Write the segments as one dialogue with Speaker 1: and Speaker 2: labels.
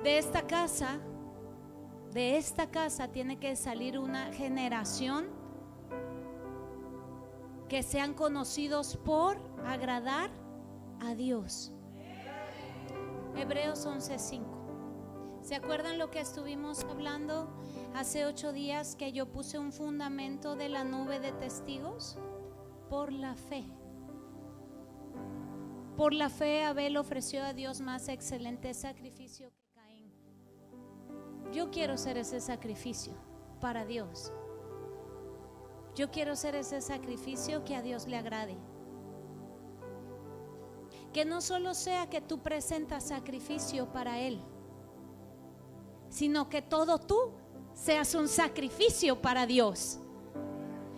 Speaker 1: de esta casa tiene que salir una generación que sean conocidos por agradar a Dios. Hebreos 11:5. ¿Se acuerdan lo que estuvimos hablando hace 8 días? Que yo puse un fundamento de la nube de testigos. Por la fe. Por la fe Abel ofreció a Dios más excelente sacrificio que Caín. Yo quiero ser ese sacrificio para Dios. Yo quiero ser ese sacrificio que a Dios le agrade. Que no solo sea que tú presentas sacrificio para Él, sino que todo tú seas un sacrificio para Dios.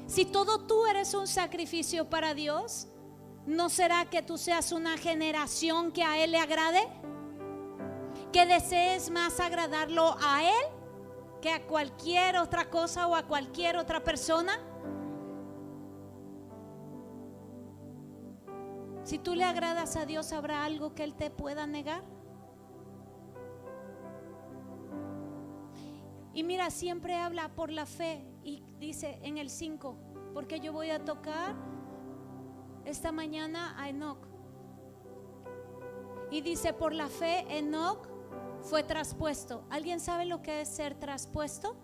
Speaker 1: Si todo tú eres un sacrificio para Dios, ¿no será que tú seas una generación que a Él le agrade? Que desees más agradarlo a Él que a cualquier otra cosa o a cualquier otra persona. Si tú le agradas a Dios, ¿habrá algo que Él te pueda negar? Y mira, siempre habla por la fe y dice en el 5, porque yo voy a tocar esta mañana a Enoc. Y dice, por la fe Enoc fue traspuesto. ¿Alguien sabe lo que es ser traspuesto?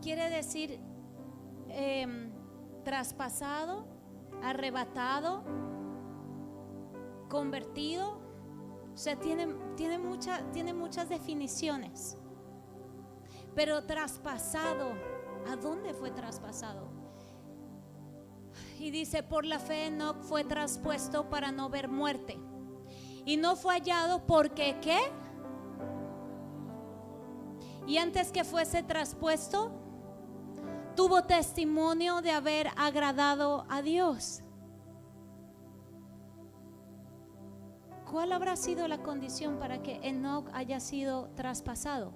Speaker 1: Quiere decir traspasado, arrebatado, convertido. O sea, tiene muchas definiciones. Pero traspasado, ¿a dónde fue traspasado? Y dice, por la fe Enoc fue traspuesto para no ver muerte. Y no fue hallado porque ¿qué? Y antes que fuese traspuesto, tuvo testimonio de haber agradado a Dios. ¿Cuál habrá sido la condición para que Enoc haya sido traspasado?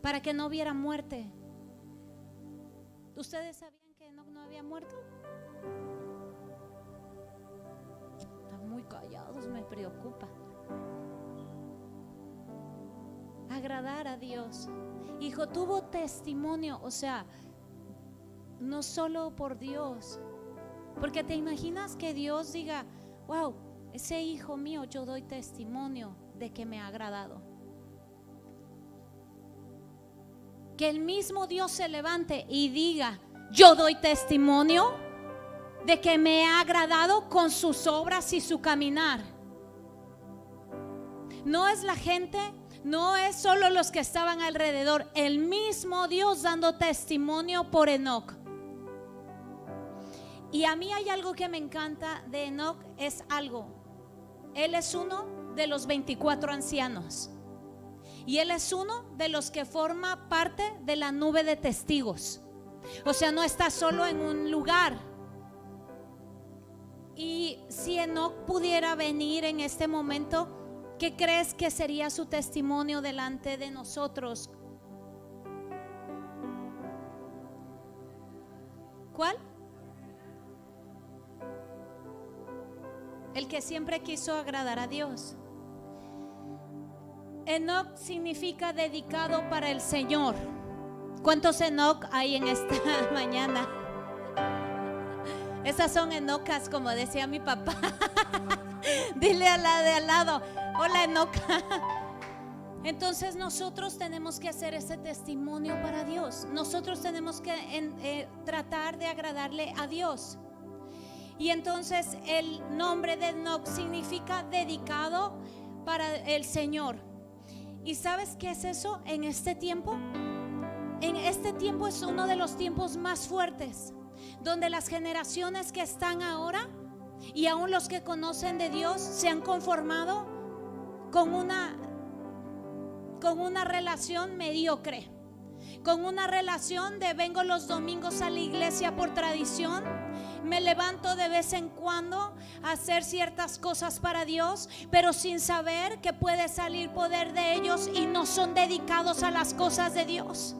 Speaker 1: Para que no viera muerte. ¿Ustedes sabían que Enoc no había muerto? Están muy callados, me preocupa. Agradar a Dios. Hijo, tuvo testimonio, o sea, no solo por Dios. Porque te imaginas que Dios diga, wow, ese hijo mío, yo doy testimonio de que me ha agradado. Que el mismo Dios se levante y diga, yo doy testimonio de que me ha agradado con sus obras y su caminar. No es la gente, no es solo los que estaban alrededor, el mismo Dios dando testimonio por Enoc. Y a mí hay algo que me encanta de Enoc, es algo. Él es uno de los 24 ancianos. Y él es uno de los que forma parte de la nube de testigos. O sea, no está solo en un lugar. Y si Enoc pudiera venir en este momento, ¿qué crees que sería su testimonio delante de nosotros? ¿Cuál? El que siempre quiso agradar a Dios. Enoc significa dedicado para el Señor. ¿Cuántos Enoc hay en esta mañana? Esas son Enocas, como decía mi papá. Dile a la de al lado, hola Enoca. Entonces nosotros tenemos que hacer ese testimonio para Dios. Nosotros tenemos que tratar de agradarle a Dios. Y entonces el nombre de Enoc significa dedicado para el Señor. ¿Y sabes qué es eso en este tiempo? En este tiempo es uno de los tiempos más fuertes, donde las generaciones que están ahora y aún los que conocen de Dios se han conformado con una relación mediocre, con una relación de vengo los domingos a la iglesia por tradición, me levanto de vez en cuando a hacer ciertas cosas para Dios, pero sin saber que puede salir poder de ellos y no son dedicados a las cosas de Dios.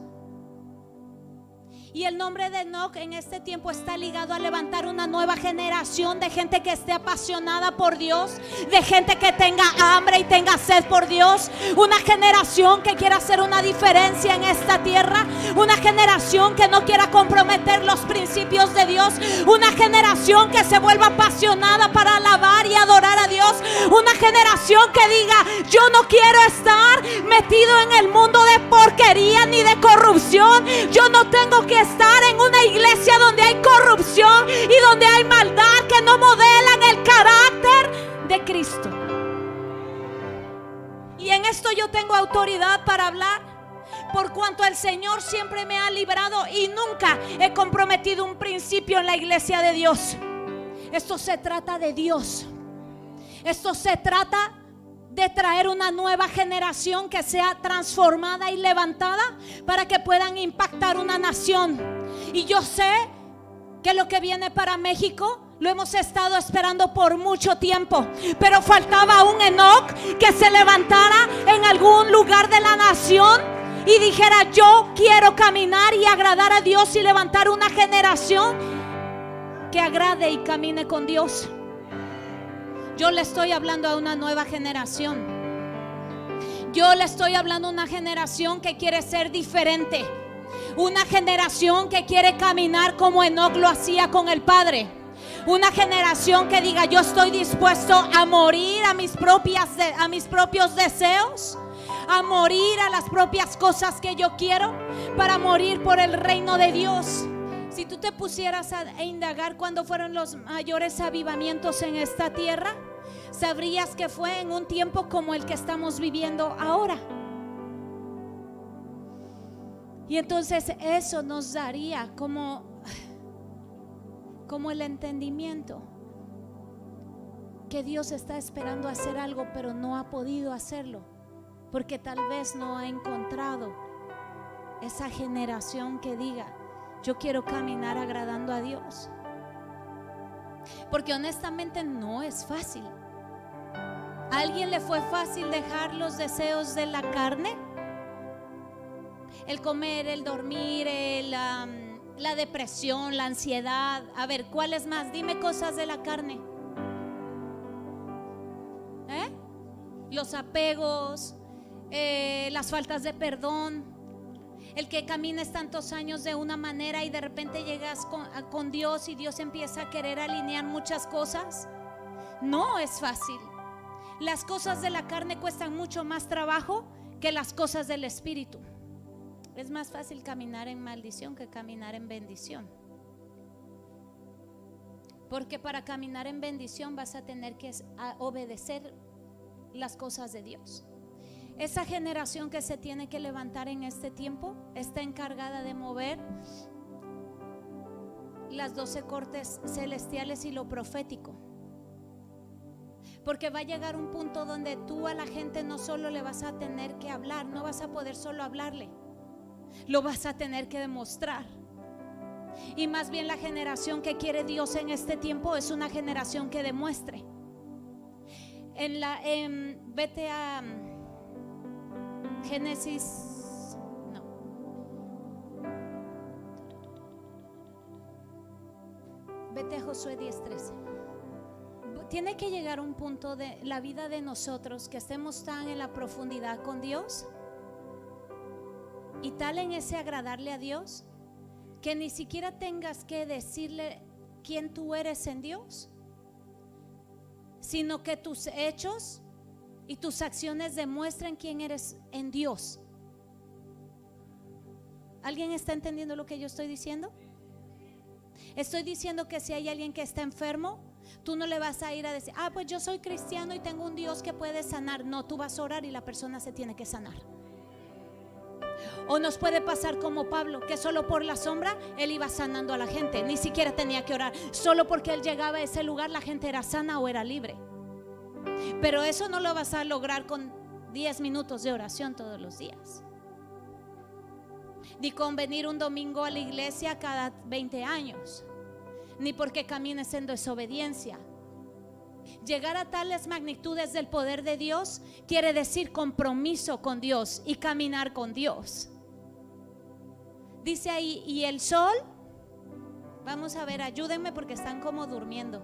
Speaker 1: Y el nombre de Enoch en este tiempo está ligado a levantar una nueva generación de gente que esté apasionada por Dios, de gente que tenga hambre y tenga sed por Dios, una generación que quiera hacer una diferencia en esta tierra, una generación que no quiera comprometer los principios de Dios, una generación que se vuelva apasionada para alabar y adorar a Dios, una generación que diga: yo no quiero estar metido en el mundo de porquería ni de corrupción, yo no tengo que estar en una iglesia donde hay corrupción y donde hay maldad que no modelan el carácter de Cristo. Y en esto yo tengo autoridad para hablar, por cuanto el Señor siempre me ha librado y nunca he comprometido un principio en la iglesia de Dios. Esto se trata de Dios. Esto se trata de traer una nueva generación que sea transformada y levantada para que puedan impactar una nación. Y yo sé que lo que viene para México lo hemos estado esperando por mucho tiempo, pero faltaba un Enoch que se levantara en algún lugar de la nación y dijera: yo quiero caminar y agradar a Dios y levantar una generación que agrade y camine con Dios. Yo le estoy hablando a una nueva generación. Yo le estoy hablando a una generación que quiere ser diferente, una generación que quiere caminar como Enoch lo hacía con el Padre, una generación que diga: yo estoy dispuesto a morir a mis propios deseos, a morir a las propias cosas que yo quiero, para morir por el reino de Dios. Si tú te pusieras a indagar cuándo fueron los mayores avivamientos en esta tierra, sabrías que fue en un tiempo como el que estamos viviendo ahora. Y entonces eso nos daría como el entendimiento que Dios está esperando hacer algo, pero no ha podido hacerlo, porque tal vez no ha encontrado esa generación que diga: yo quiero caminar agradando a Dios. Porque honestamente no es fácil. ¿A alguien le fue fácil dejar los deseos de la carne? El comer, el dormir, la depresión, la ansiedad. A ver, ¿cuál es más? Dime cosas de la carne. Los apegos, las faltas de perdón. El que camines tantos años de una manera y de repente llegas con Dios y Dios empieza a querer alinear muchas cosas. No es fácil. Las cosas de la carne cuestan mucho más trabajo que las cosas del Espíritu. Es más fácil caminar en maldición que caminar en bendición. Porque para caminar en bendición vas a tener que obedecer las cosas de Dios. Esa generación que se tiene que levantar en este tiempo está encargada de mover las 12 cortes celestiales y lo profético. Porque va a llegar un punto donde tú a la gente no solo le vas a tener que hablar, no vas a poder solo hablarle, lo vas a tener que demostrar. Y más bien la generación que quiere Dios en este tiempo es una generación que demuestre. Vete a Génesis, no. Vete a Josué 10:13. Tiene que llegar un punto de la vida de nosotros que estemos tan en la profundidad con Dios y tal en ese agradarle a Dios que ni siquiera tengas que decirle quién tú eres en Dios, sino que tus hechos y tus acciones demuestren quién eres en Dios. ¿Alguien está entendiendo lo que yo estoy diciendo? Estoy diciendo que si hay alguien que está enfermo, tú no le vas a ir a decir: pues yo soy cristiano y tengo un Dios que puede sanar. No, tú vas a orar y la persona se tiene que sanar. O nos puede pasar como Pablo, que solo por la sombra él iba sanando a la gente, ni siquiera tenía que orar. Solo porque él llegaba a ese lugar la gente era sana o era libre. Pero eso no lo vas a lograr con 10 minutos de oración todos los días, ni con venir un domingo a la iglesia cada 20 años, ni porque camines en desobediencia. Llegar a tales magnitudes del poder de Dios quiere decir compromiso con Dios y caminar con Dios. Dice ahí, y el sol, vamos a ver, ayúdenme porque están como durmiendo.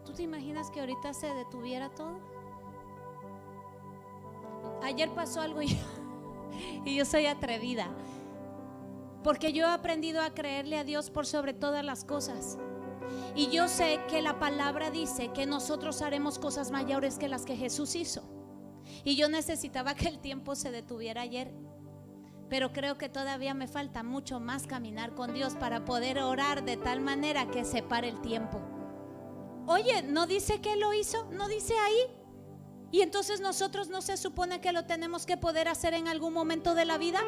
Speaker 1: ¿Tú te imaginas que ahorita se detuviera todo? Ayer pasó algo y yo soy atrevida, porque yo he aprendido a creerle a Dios por sobre todas las cosas. Y yo sé que la palabra dice que nosotros haremos cosas mayores que las que Jesús hizo. Y yo necesitaba que el tiempo se detuviera ayer, pero creo que todavía me falta mucho más caminar con Dios para poder orar de tal manera que se pare el tiempo. Oye, ¿no dice que lo hizo? ¿No dice ahí? Y entonces nosotros, ¿no se supone que lo tenemos que poder hacer en algún momento de la vida?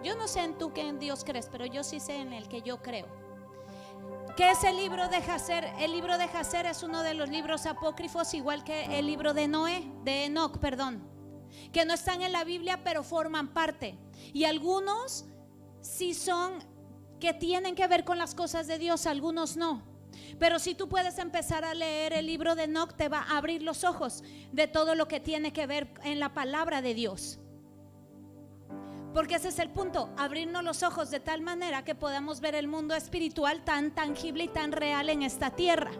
Speaker 1: Yo no sé en tú que en Dios crees, pero yo sí sé en el que yo creo. ¿Qué es el libro de Jacer? El libro de Jacer es uno de los libros apócrifos, igual que el libro de Enoc, que no están en la Biblia, pero forman parte. Y algunos sí son que tienen que ver con las cosas de Dios, algunos no. Pero si tú puedes empezar a leer el libro de Enoc, te va a abrir los ojos de todo lo que tiene que ver en la palabra de Dios. Porque ese es el punto, abrirnos los ojos de tal manera que podamos ver el mundo espiritual tan tangible y tan real en esta tierra.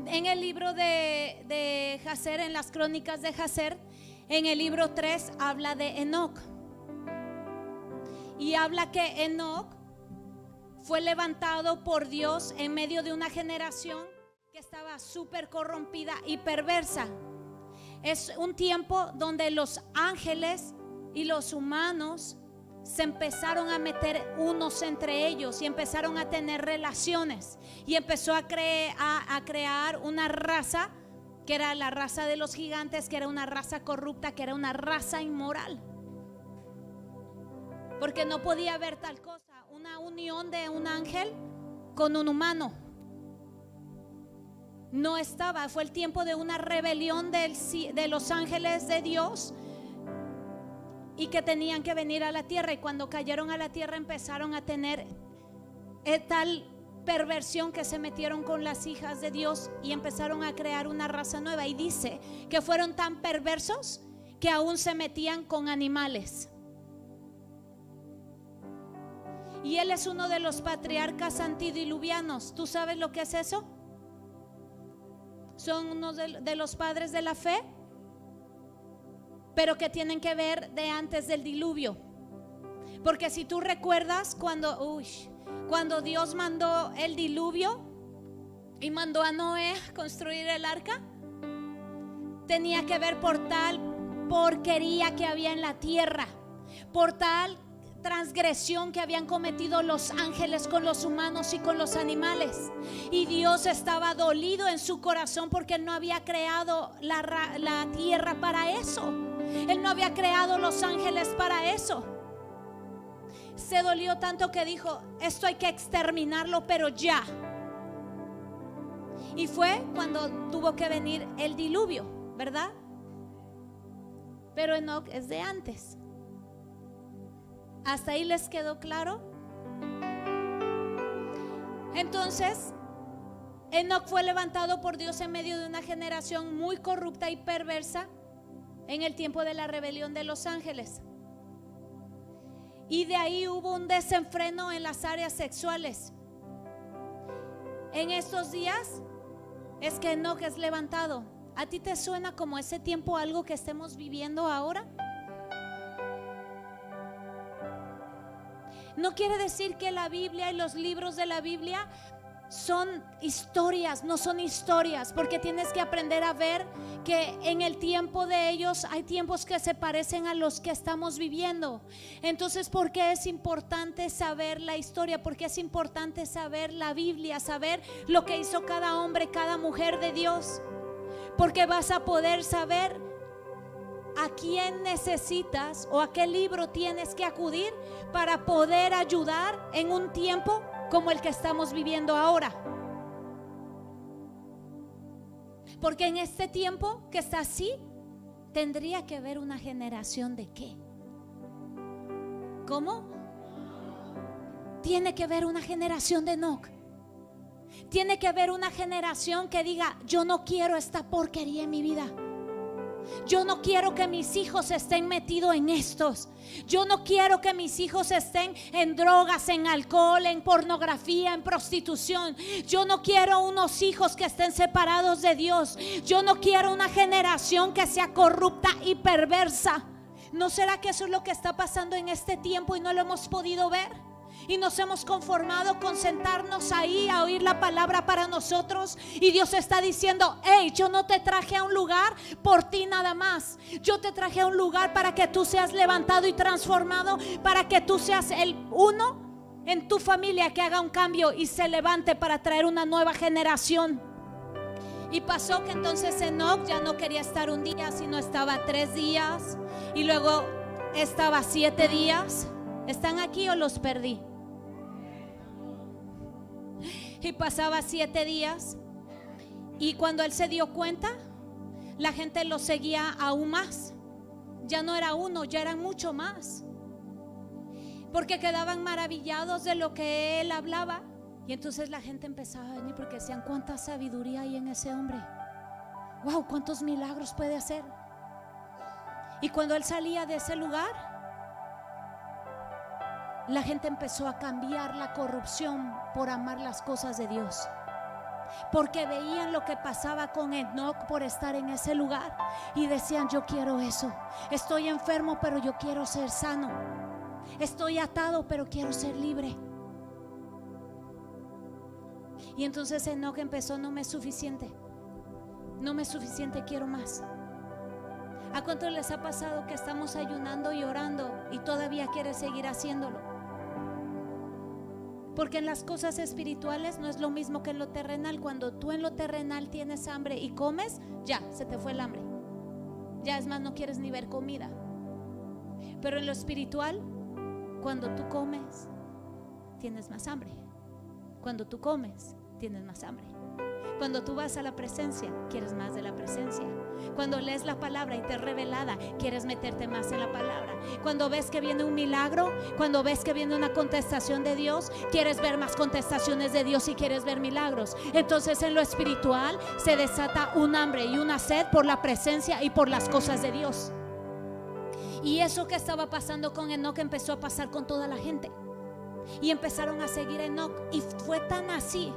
Speaker 1: En el libro de Jacer, en las crónicas de Jacer, en el libro 3 habla de Enoc. Y habla que Enoc fue levantado por Dios en medio de una generación que estaba súper corrompida y perversa. Es un tiempo donde los ángeles y los humanos se empezaron a meter unos entre ellos y empezaron a tener relaciones, y empezó a crear una raza que era la raza de los gigantes, que era una raza corrupta, que era una raza inmoral, porque no podía haber tal cosa, una unión de un ángel con un humano. No estaba, fue el tiempo de una rebelión de los ángeles de Dios, y que tenían que venir a la tierra, y cuando cayeron a la tierra empezaron a tener tal perversión que se metieron con las hijas de Dios y empezaron a crear una raza nueva. Y dice que fueron tan perversos que aún se metían con animales. Y él es uno de los patriarcas antediluvianos. ¿Tú sabes lo que es eso? Son uno de los padres de la fe, pero que tienen que ver de antes del diluvio. Porque si tú recuerdas cuando Dios mandó el diluvio y mandó a Noé a construir el arca, tenía que ver por tal porquería que había en la tierra, por tal transgresión que habían cometido los ángeles con los humanos y con los animales. Y Dios estaba dolido en su corazón porque Él no había creado la tierra para eso. Él no había creado los ángeles para eso. Se dolió tanto que dijo: esto hay que exterminarlo, pero ya. Y fue cuando tuvo que venir el diluvio, ¿verdad? Pero Enoc es de antes. ¿Hasta ahí les quedó claro? Entonces, Enoc fue levantado por Dios en medio de una generación muy corrupta y perversa en el tiempo de la rebelión de los ángeles. Y de ahí hubo un desenfreno en las áreas sexuales. En estos días es que Enoc es levantado. ¿A ti te suena como ese tiempo algo que estemos viviendo ahora? No quiere decir que la Biblia y los libros de la Biblia son historias, no son historias, porque tienes que aprender a ver que en el tiempo de ellos hay tiempos que se parecen a los que estamos viviendo. Entonces, ¿por qué es importante saber la historia? ¿Por qué es importante saber la Biblia? Saber lo que hizo cada hombre, cada mujer de Dios, porque vas a poder saber a quién necesitas o a qué libro tienes que acudir para poder ayudar en un tiempo como el que estamos viviendo ahora. Porque en este tiempo que está así, tendría que haber una generación de ¿qué? ¿Cómo? Tiene que haber una generación de Enoc. Tiene que haber una generación que diga: yo no quiero esta porquería en mi vida. Yo no quiero que mis hijos estén metidos en estos. Yo no quiero que mis hijos estén en drogas, en alcohol, en pornografía, en prostitución. Yo no quiero unos hijos que estén separados de Dios. Yo no quiero una generación que sea corrupta y perversa. ¿No será que eso es lo que está pasando en este tiempo y no lo hemos podido ver? Y nos hemos conformado con sentarnos ahí a oír la palabra para nosotros. Y Dios está diciendo: hey, yo no te traje a un lugar por ti nada más. Yo te traje a un lugar para que tú seas levantado y transformado, para que tú seas el uno en tu familia que haga un cambio y se levante para traer una nueva generación. Y pasó que entonces Enoc ya no quería estar un día, sino estaba 3 días. Y luego estaba 7 días. ¿Están aquí o los perdí? Y pasaba 7 días. Y cuando él se dio cuenta, la gente lo seguía aún más. Ya no era uno, ya eran mucho más. Porque quedaban maravillados de lo que él hablaba. Y entonces la gente empezaba a venir porque decían: cuánta sabiduría hay en ese hombre. Wow, cuántos milagros puede hacer. Y cuando él salía de ese lugar, la gente empezó a cambiar la corrupción por amar las cosas de Dios. Porque veían lo que pasaba con Enoc por estar en ese lugar y decían: yo quiero eso. Estoy enfermo, pero yo quiero ser sano. Estoy atado, pero quiero ser libre. Y entonces Enoc empezó: no me es suficiente. No me es suficiente, quiero más. ¿A cuántos les ha pasado que estamos ayunando y orando y todavía quieres seguir haciéndolo? Porque en las cosas espirituales no es lo mismo que en lo terrenal. Cuando tú en lo terrenal tienes hambre y comes, ya se te fue el hambre. Ya es más, no quieres ni ver comida. Pero en lo espiritual, cuando tú comes, tienes más hambre. Cuando tú comes, tienes más hambre. Cuando tú vas a la presencia, quieres más de la presencia. Cuando lees la palabra y te es revelada, quieres meterte más en la palabra. Cuando ves que viene un milagro, cuando ves que viene una contestación de Dios, quieres ver más contestaciones de Dios y quieres ver milagros. Entonces en lo espiritual se desata un hambre y una sed por la presencia y por las cosas de Dios. Y eso que estaba pasando con Enoc empezó a pasar con toda la gente. Y empezaron a seguir a Enoc. Y fue tan así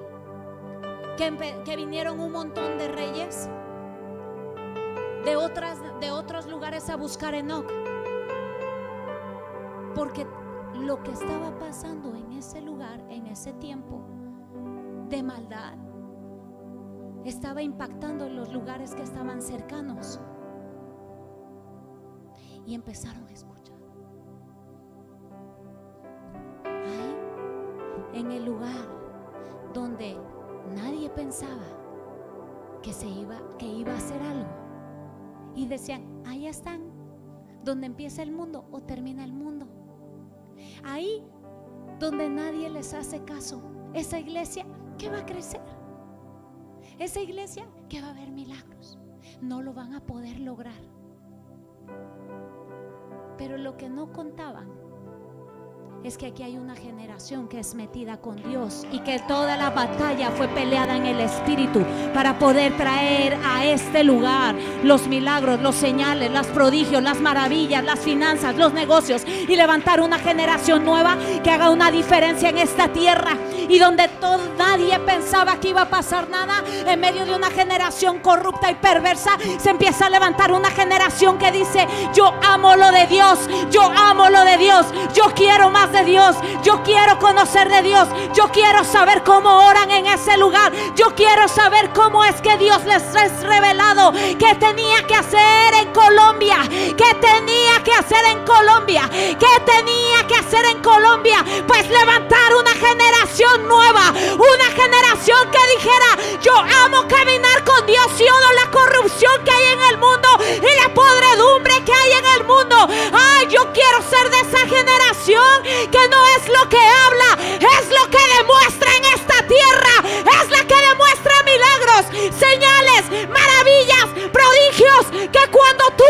Speaker 1: que vinieron un montón de reyes de otros lugares a buscar a Enoc. Porque lo que estaba pasando en ese lugar, en ese tiempo de maldad, estaba impactando en los lugares que estaban cercanos. Y empezaron a escuchar. Ahí, en el lugar donde nadie pensaba que iba a hacer algo, y decían: ahí están, donde empieza el mundo o termina el mundo. Ahí donde nadie les hace caso. Esa iglesia que va a crecer, esa iglesia que va a haber milagros, no lo van a poder lograr. Pero lo que no contaban es que aquí hay una generación que es metida con Dios y que toda la batalla fue peleada en el Espíritu para poder traer a este lugar los milagros, los señales, los prodigios, las maravillas, las finanzas, los negocios, y levantar una generación nueva que haga una diferencia en esta tierra. Y donde nadie pensaba que iba a pasar nada, en medio de una generación corrupta y perversa, se empieza a levantar una generación que dice: yo amo lo de Dios, yo amo lo de Dios, yo quiero más de Dios, yo quiero conocer de Dios, yo quiero saber cómo oran en ese lugar, yo quiero saber cómo es que Dios les es revelado, qué tenía que hacer en Colombia, qué tenía que hacer en Colombia, qué tenía que hacer en Colombia. Pues levantar una generación nueva, una generación que dijera: yo amo caminar con Dios y odio la corrupción que hay en el mundo y la podredumbre que hay en el mundo. Ay, yo quiero ser de esa generación que no es lo que habla, es lo que demuestra en esta tierra, es la que demuestra milagros, señales, maravillas cuando tú